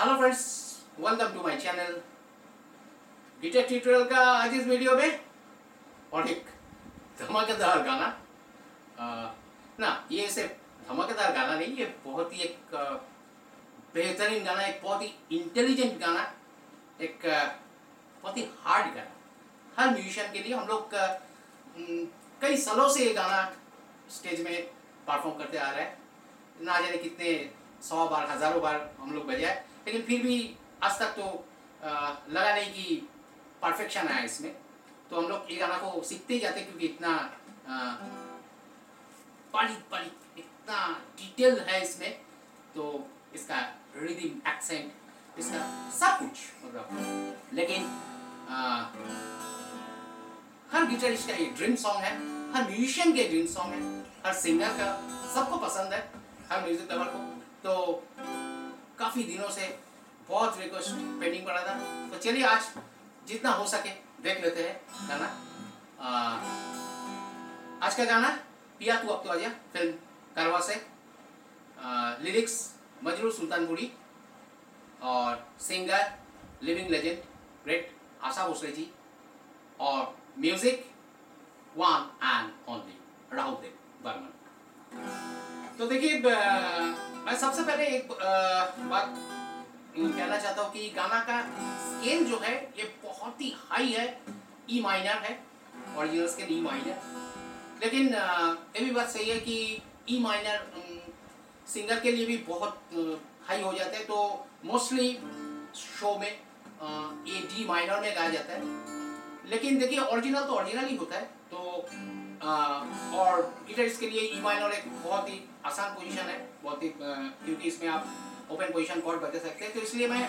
Hello friends, welcome to my channel. Guitar tutorial का आज इस वीडियो में और एक धमाकेदार गाना ये सिर्फ धमाकेदार गाना नहीं, ये बहुत ही एक बेहतरीन गाना, एक बहुत ही इंटेलिजेंट गाना, एक बहुत ही हार्ड गाना। हर म्यूजिशियन के लिए हम लोग कई सालों से ये गाना स्टेज में परफॉर्म करते आ रहे हैं। ना जाने कितने 100 बार, हज़ारों बार हम लोग बजाए, लेकिन फिर भी आज तक तो लगा नहीं कि परफेक्शन आया इसमें। तो हम लोग ये गाना को सीखते ही जाते, क्योंकि इतना बारीक इतना डिटेल है इसमें। तो इसका रिदम, एक्सेंट, इसका सब कुछ मतलब, लेकिन हर गिटारिस्ट का ये ड्रीम सॉन्ग है, हर म्यूजिशियन के ड्रीम सॉन्ग है, हर सिंगर का, सबको पसंद है, हर म्यूजिक लवर को। तो काफ़ी दिनों से बहुत रिक्वेस्ट पेंडिंग पड़ा था, तो चलिए आज जितना हो सके देख लेते हैं गाना। आज का गाना पिया तू अब तो आजा, फिल्म कारवां से। लिरिक्स मजरूह सुल्तानपुरी और singer living legend great Asha Bhosle ji, और music one and only Rahul Burman. तो देखिए, मैं सबसे पहले एक बात कहना चाहता हूँ कि गाना का स्केल जो है ये बहुत ही हाई है, ई माइनर है, ओरिजिनल स्केल ई माइनर। लेकिन ये भी बात सही है कि ई माइनर सिंगर के लिए भी बहुत हाई हो जाते हैं, तो मोस्टली शो में ये डी माइनर में गाया जाता है। लेकिन देखिए, ओरिजिनल तो ओरिजिनल ही होता है। तो और गिटारिस्ट के लिए ई माइनर एक बहुत ही आसान पोजीशन है, बहुत ही क्योंकि इसमें आप ओपन पोजीशन कॉर्ड बजा सकते हैं। तो इसलिए मैं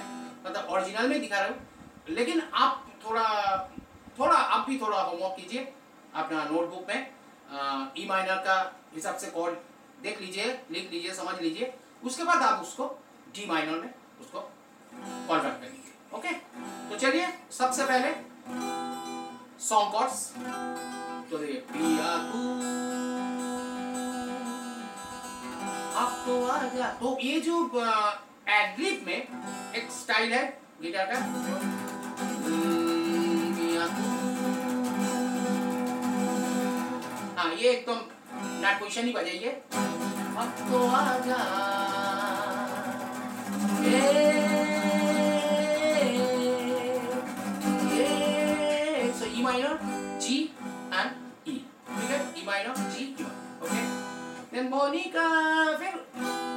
मतलब ओरिजिनल में दिखा रहा हूँ। लेकिन आप आप भी थोड़ा होमवर्क कीजिए अपना नोटबुक में, ई माइनर का हिसाब से कॉर्ड देख लीजिए, लिख लीजिए, समझ लीजिए। उसके बाद आप उसको डी माइनर में उसको कन्वर्ट कर लीजिए। ओके, तो चलिए सबसे पहले सॉन्ग कॉर्ड्स। तो देखिए, पिया तू अब तो आजा। तो ये जो एडलिब में एक स्टाइल है गिटार का, पिया तू, हाँ, ये एकदम नॉट पोजीशन ही बजाइए। अब तो आजा, सो ई माइनर, जी एंड ई, ठीक है, ई माइनर, जी, E minor, okay. Then Monica, फिर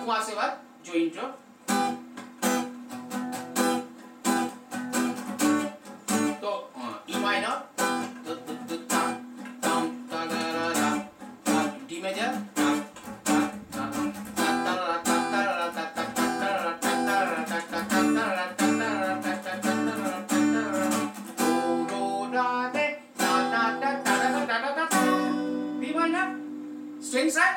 वहां से बाद जो इंट्रो, तो E minor, D major, strings है।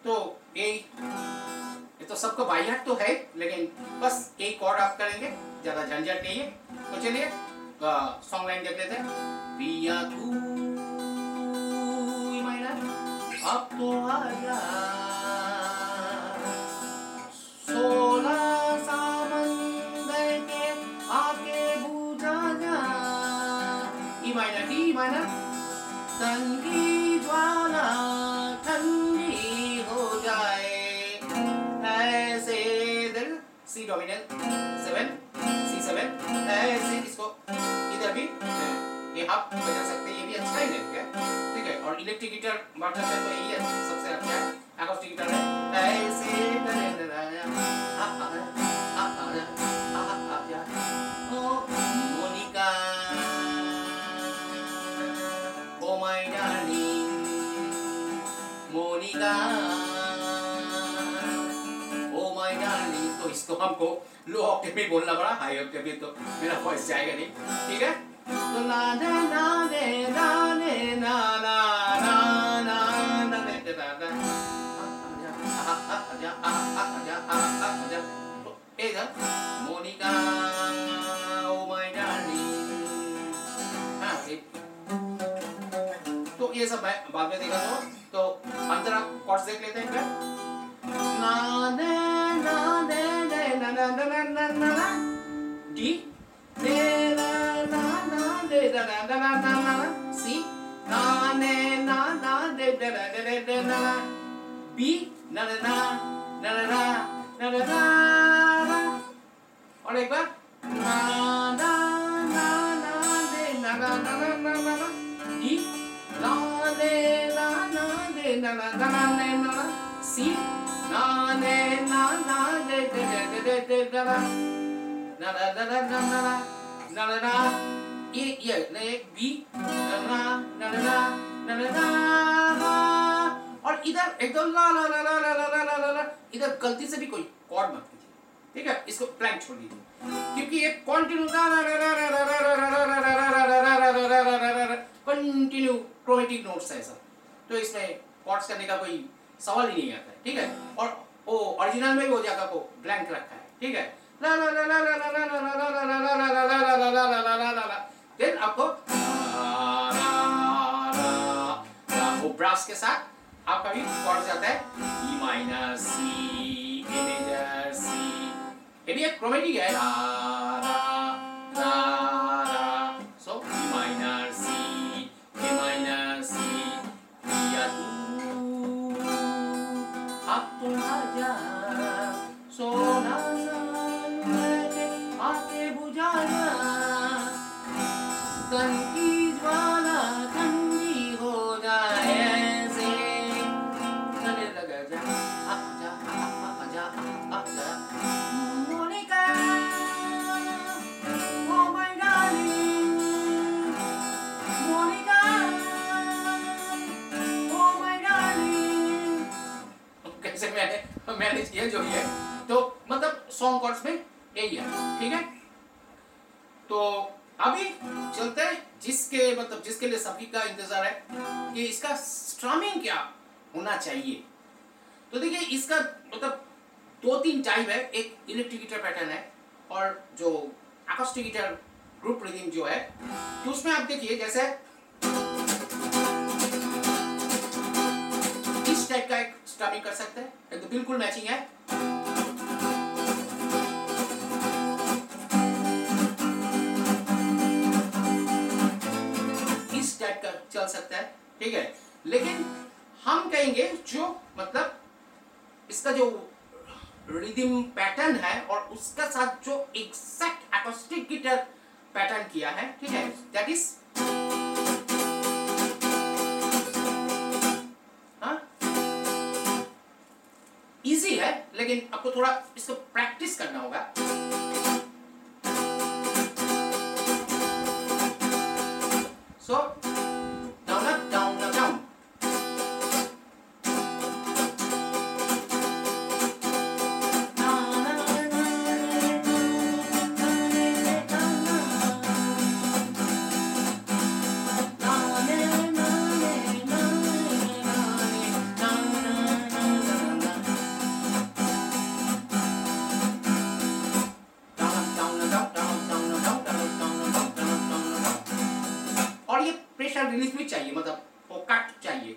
तो ये तो सबको बाई हार्ट तो है, लेकिन बस एक कॉर्ड आप करेंगे, ज्यादा झंझट नहीं है। तो चलिए सॉन्ग लाइन देख लेते हैं। पिया तू ई माइनर अब तो आजा, सोना समंदर के आके बुझा जा, ई माइनर, डी माइनर, तन की ज्वाला ठंडी हो जाए ऐसे दिल, सी डोमिनेंट 7, C7 ऐसे। इसको इधर भी ये हाफ बजा सकते हैं, ये भी अच्छा ही लगेगा, ठीक है। और इलेक्ट्रिक गिटार बाटन में तो यही है सबसे अच्छा। acoustic गिटार में ऐसे Monica, oh my darling Monica, oh my darling. तो इसको हमको लो ऑक्टेव में बोलना पड़ा, हाई ऑक्टेव में तो मेरा वॉइस जाएगा नहीं, ठीक है। तो ना ना ना ने ना ने ना ना ना ना ना ने ना ना, आजा आजा आजा आजा। तो इधर मोनिका, ओ माय डार्लिंग, हाँ, तो ये सब मैं बाद में देखा। तो अंतरा कॉर्ड्स देख लेते हैं। E de la na na de da da da da da da C na ne na na de da da da da da da B na na na na na na na na और एक बार ना ना ना ना दे ना ना ना ना ना ना E ना दे ना ना दे ना ना ना ना ना ना C ना ने ना ना दे दे दे दे दे ना ना ना ना ना ना ना ना ना ना ये ने B ना ना ना ना ना ना ना और इधर एकदम ला ला ला ला ला ला ला ला इधर गलती से भी कोई कॉर्ड मत कीजिए, ठीक है, इसको ब्लैंक छोड़ दीजिए क्योंकि ये कंटिन्यू क्रोमेटिक नोट्स है सब, तो इसमें कॉर्ड्स करने का कोई सवाल ही नहीं आता है, ठीक है। और वो ओरिजिनल में भी वो जगह को ब्लैंक रखा है, ठीक है। ला ला ला ला ला ला ला ला ला ला ला ला ला ला ला ला ला देन आपको वो ब्रास के साथ आपका भी कॉर्ड जाता है ई माइनर सी ए मेजर सी, ये भी एक क्रोमेटिक है ला ला ला ला, सो ई माइनर सी ए माइनर सी पिया तू अब तुम आजा सोना साले आके बुझाना तन की ज्वाला ठंडी हो जाए ऐसे गले लग जा आजा आजा आजा Monica oh my darling Monica oh my darling. कैसे मैंने मैनेज किया जो ये, तो मतलब सॉन्ग कॉर्ड्स में यही है, ठीक है। तो अभी चलते हैं जिसके मतलब जिसके लिए सभी का इंतजार है कि इसका स्ट्रमिंग क्या होना चाहिए। तो देखिए इसका मतलब 2-3 टाइप है, एक इलेक्ट्रिक गिटार पैटर्न है और जो एकोस्टिक गिटार ग्रुप रिदम जो है, तो उसमें आप देखिए जैसे इस टाइप का एक स्ट्रमिंग कर सकते हैं, तो बिल्कुल मैचिंग है। इस टाइप का चल सकता है, ठीक है। लेकिन हम कहेंगे जो मतलब इसका जो रिदम पैटर्न है और उसका साथ जो एग्जैक्ट एकोस्टिक गिटार पैटर्न किया है, ठीक है, दैट इज इजी है, लेकिन आपको थोड़ा इसको प्रैक्टिस करना होगा। So down up down up down, relief भी चाहिए, मतलब वो कट चाहिए।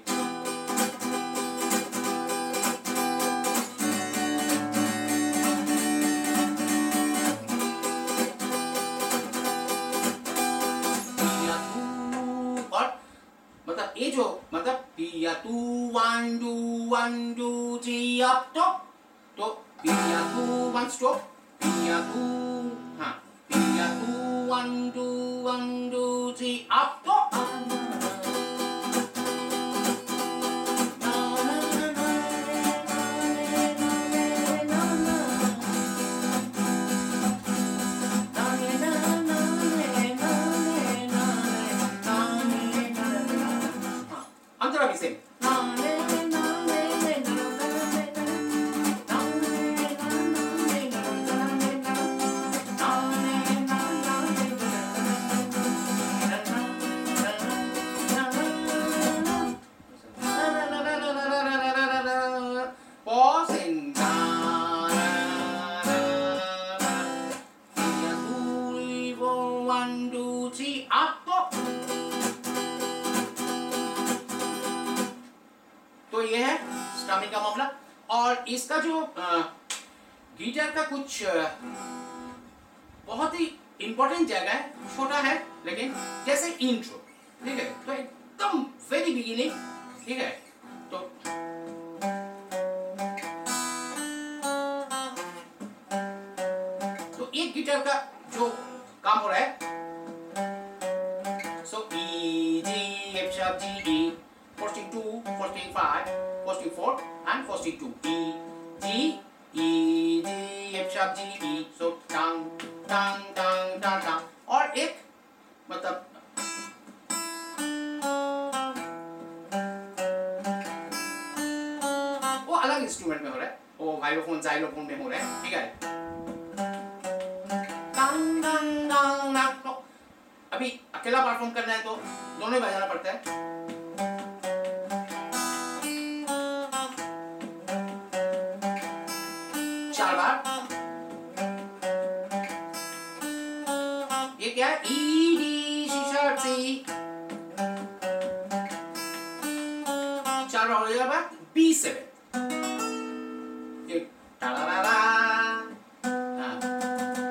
और मतलब ये जो मतलब पिया तू 1 2 3 अप तो पिया तू 1 स्ट्रोक पिया तू, हाँ पिया तू 1 2 3 अप तो अंतरा भी सेम। तो ये है स्ट्रमिंग का मामला। और इसका जो गिटार का कुछ बहुत ही इंपॉर्टेंट जगह है, छोटा है लेकिन जैसे इंट्रो, ठीक है, तो एकदम वेरी बिगिनिंग, ठीक है, तो एक गिटार का जो काम हो रहा है, सो E G F sharp G E 42 45 44 and 42 E G E G F sharp G E, so tang tang tang tang tang, और एक मतलब वो अलग इंस्ट्रूमेंट में हो रहा है, वो वाइलोफोन जाइलोफोन में हो रहा है, ठीक है, अभी अकेला परफॉर्म करना है तो दोनों ही बजाना पड़ता है। चार बार, ये क्या है, E D C sharp C, चार बार हो जाएगा, बाद B7, ये टारारा,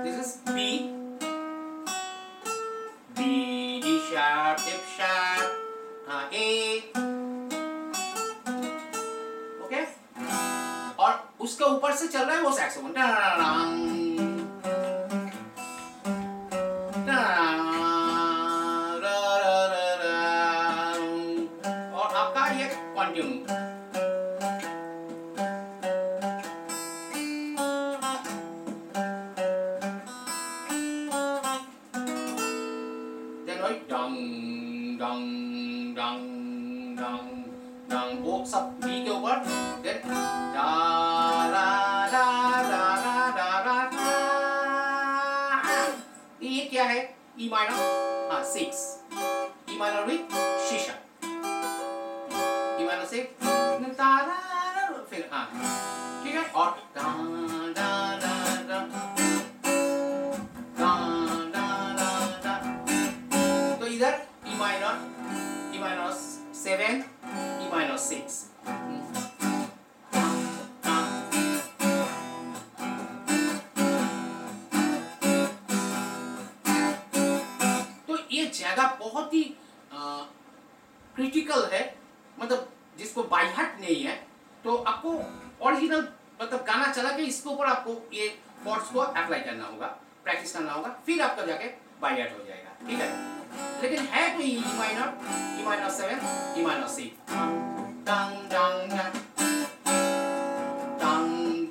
this is B, D D sharp F sharp, A, okay, और उसके ऊपर से चल रहा है वो सैक्सोफोन, और आपका ये कॉन्टिन्यू, डंग डंग डंग डंग डंग, वो सब बी के ऊपर, देन ला ला ला ला ला ला ला, ये क्या है, E माइनर, हाँ 6, E माइनर विथ शीशा, E माइनर 6, फिर हाँ, ठीक है, और तो इधर E माइनर 7, E माइनर 6, तो ये जगह बहुत ही क्रिटिकल है, मतलब जिसको बाय हार्ट नहीं है तो आपको ओरिजिनल मतलब गाना चला के इसके ऊपर आपको ये कॉर्ड्स को अप्लाई करना होगा, प्रैक्टिस करना होगा, फिर आपका जाके बाय हार्ट हो जाएगा, ठीक है, लेकिन है तो E माइनर 7, E माइनर 6, डंग डंग डंग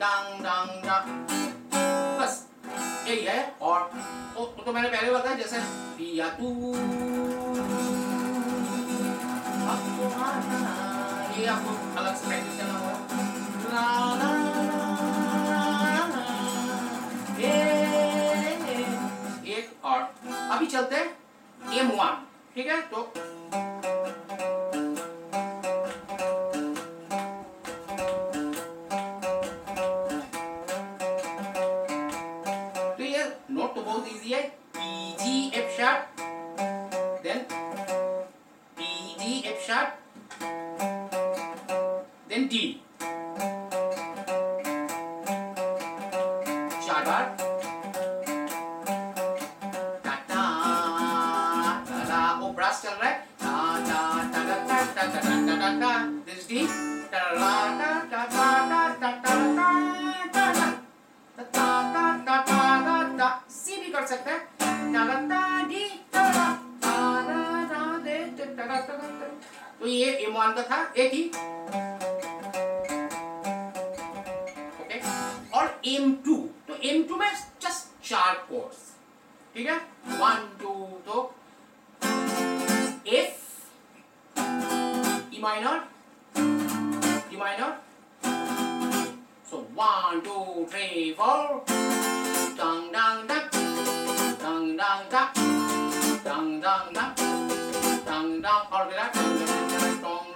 डंग डंग डंग, बस यही है। और तो मैंने पहले बताया जैसे पिया तू, ये आपको अलग से प्रैक्टिस करना होगा, एक, और अभी चलते हैं M1, ठीक है, तो ये नोट तो बहुत इजी है, E G F sharp, then E G F sharp, then D, चार बार, टा टा टा, वो ब्रास चल रहा है, टा टा टा टा टा टा टा टा टा टा, this is D, टा टा टा टा टा टा टा टा टा टा टा, C भी कर सकते हैं, टा टा टा डी टा टा टा टा दे टा टा टा, तो ये M1 का था, एक ही, ओके, और M2, तो M2 में जस्ट 4 कोर्ड्स, ठीक है, 1 2, तो F, E minor, so 1 2 3 4, dang dang dang, dang dang dang, dang dang dang, dang dang, और फिर dang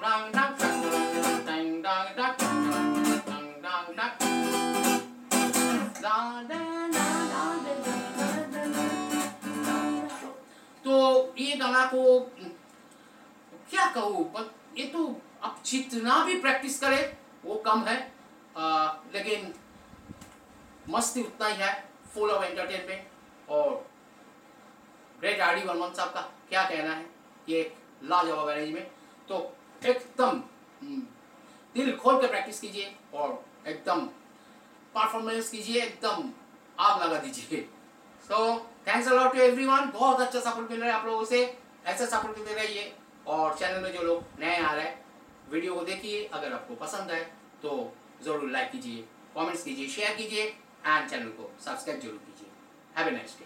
dang dang, dang dang dang, dang dang dang, तो ये गाना को क्या कहूँ, ये तो आप जितना भी प्रैक्टिस करें वो कम है, लेकिन मस्ती उतना ही है, फुल ऑफ एंटरटेनमेंट, और ग्रेट आर डी बर्मन साहब का क्या कहना है, ये एक लाजवाब अरेंजमेंट। तो एकदम दिल खोल के प्रैक्टिस कीजिए और एकदम परफॉर्मेंस कीजिए, एकदम आग लगा दीजिए। So thanks a lot to everyone, बहुत अच्छा सपोर्ट मिल रहा है आप लोगों से, ऐसा सपोर्ट देते रहिए। और चैनल में जो लोग नए आ रहे हैं, वीडियो को देखिए, अगर आपको पसंद है तो ज़रूर लाइक कीजिए, कमेंट्स कीजिए, शेयर कीजिए एंड चैनल को सब्सक्राइब जरूर कीजिए। Have a nice day.